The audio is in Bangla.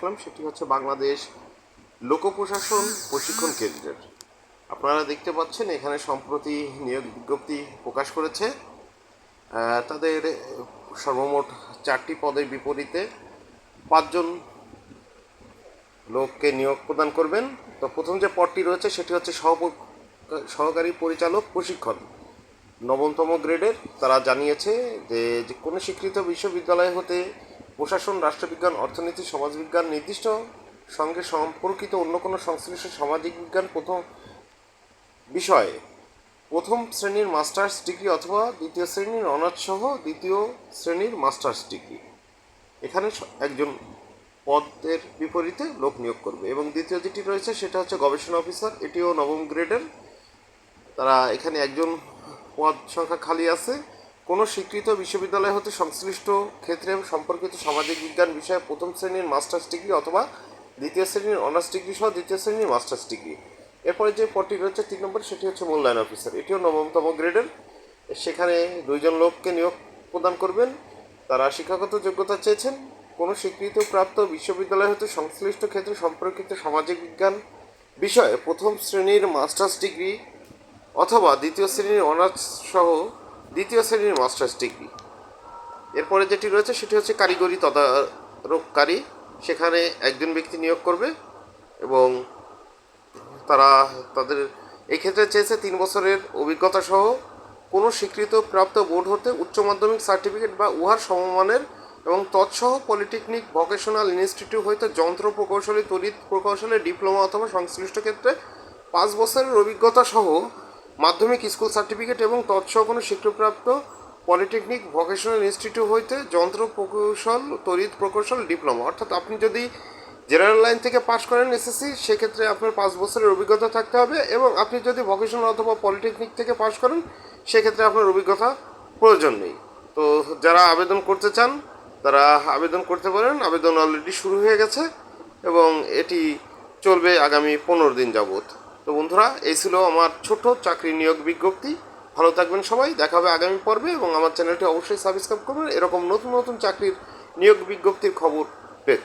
দেখলাম সেটি হচ্ছে বাংলাদেশ লোক প্রশাসন প্রশিক্ষণ কেন্দ্রের। আপনারা দেখতে পাচ্ছেন এখানে সম্প্রতি নিয়োগ বিজ্ঞপ্তি প্রকাশ করেছে। তাদের সর্বমোট 4টি পদের বিপরীতে 5 জন লোককে নিয়োগ প্রদান করবেন। তো প্রথম যে পদটি রয়েছে সেটি হচ্ছে সহকারী পরিচালক প্রশিক্ষণ, 9তম গ্রেডের। তারা জানিয়েছে যে কোনো স্বীকৃত বিশ্ববিদ্যালয় হতে প্রশাসন, রাষ্ট্রবিজ্ঞান, অর্থনীতি, সমাজবিজ্ঞান নির্দিষ্ট সঙ্গে সম্পর্কিত অন্য কোনো সংশ্লিষ্ট সামাজিক বিজ্ঞান বিষয়ে প্রথম শ্রেণীর মাস্টার্স ডিগ্রি অথবা দ্বিতীয় শ্রেণীর অনার্স সহ দ্বিতীয় শ্রেণীর মাস্টার্স ডিগ্রি। এখানে একজন পদের বিপরীতে লোক নিয়োগ করবে। এবং দ্বিতীয় যেটি রয়েছে সেটা হচ্ছে গবেষণা অফিসার, এটিও 9ম গ্রেডের। তারা এখানে একজন পদ সংখ্যা খালি আছে। কোনো স্বীকৃত বিশ্ববিদ্যালয় হতে সংশ্লিষ্ট ক্ষেত্রে সম্পর্কিত সামাজিক বিজ্ঞান বিষয়ে প্রথম শ্রেণীর মাস্টার্স ডিগ্রি অথবা দ্বিতীয় শ্রেণীর অনার্স ডিগ্রি সহ দ্বিতীয় শ্রেণীর মাস্টার্স ডিগ্রি। এরপরে যে পদটি রয়েছে 3 নম্বর, সেটি হচ্ছে মূল্যায়ন অফিসার, এটিও 9তম গ্রেডের। সেখানে 2 জন লোককে নিয়োগ প্রদান করবেন। তারা শিক্ষাগত যোগ্যতা চেয়েছেন কোনো স্বীকৃত প্রাপ্ত বিশ্ববিদ্যালয় হতে সংশ্লিষ্ট ক্ষেত্রে সম্পর্কিত সামাজিক বিজ্ঞান বিষয়ে প্রথম শ্রেণীর মাস্টার্স ডিগ্রি অথবা দ্বিতীয় শ্রেণীর অনার্স সহ দ্বিতীয় শ্রেণীর মাস্টার্স ডিগ্রি। এরপরে যেটি রয়েছে সেটি হচ্ছে কারিগরি তদারককারী। সেখানে একজন ব্যক্তি নিয়োগ করবে এবং তাদের এই ক্ষেত্রে চেয়েছে 3 বছরের অভিজ্ঞতা সহ কোনো স্বীকৃত প্রাপ্ত বোর্ড হতে উচ্চ মাধ্যমিক সার্টিফিকেট বা উহার সমমানের এবং তৎসহ পলিটেকনিক, ভোকেশনাল ইনস্টিটিউট হইতে যন্ত্র প্রকৌশলী, তড়িৎ প্রকৌশলে ডিপ্লোমা অথবা সংশ্লিষ্ট ক্ষেত্রে 5 বছরের অভিজ্ঞতা সহ মাধ্যমিক স্কুল সার্টিফিকেট এবং তৎসহ কোনো স্বীকৃতিপ্রাপ্ত পলিটেকনিক, ভোকেশনাল ইনস্টিটিউট হইতে যন্ত্র প্রকৌশল, তড়িৎ প্রকৌশল ডিপ্লোমা। অর্থাৎ আপনি যদি জেনারেল লাইন থেকে পাশ করেন এসএসসি, সেক্ষেত্রে আপনার 5 বছরের অভিজ্ঞতা থাকতে হবে। এবং আপনি যদি ভোকেশনাল অথবা পলিটেকনিক থেকে পাশ করেন সেক্ষেত্রে আপনার অভিজ্ঞতা প্রয়োজন নেই। তো যারা আবেদন করতে চান তারা আবেদন করতে পারেন। আবেদন অলরেডি শুরু হয়ে গেছে এবং এটি চলবে আগামী 15 দিন যাবৎ। তো বন্ধুরা, এই ছিল আমার ছোট চাকরি নিয়োগ বিজ্ঞপ্তি। ভালো থাকবেন সবাই, দেখা হবে আগামী পর্বে। এবং আমার চ্যানেলটি অবশ্যই সাবস্ক্রাইব করবেন এরকম নতুন নতুন চাকরির নিয়োগ বিজ্ঞপ্তির খবর পেতে।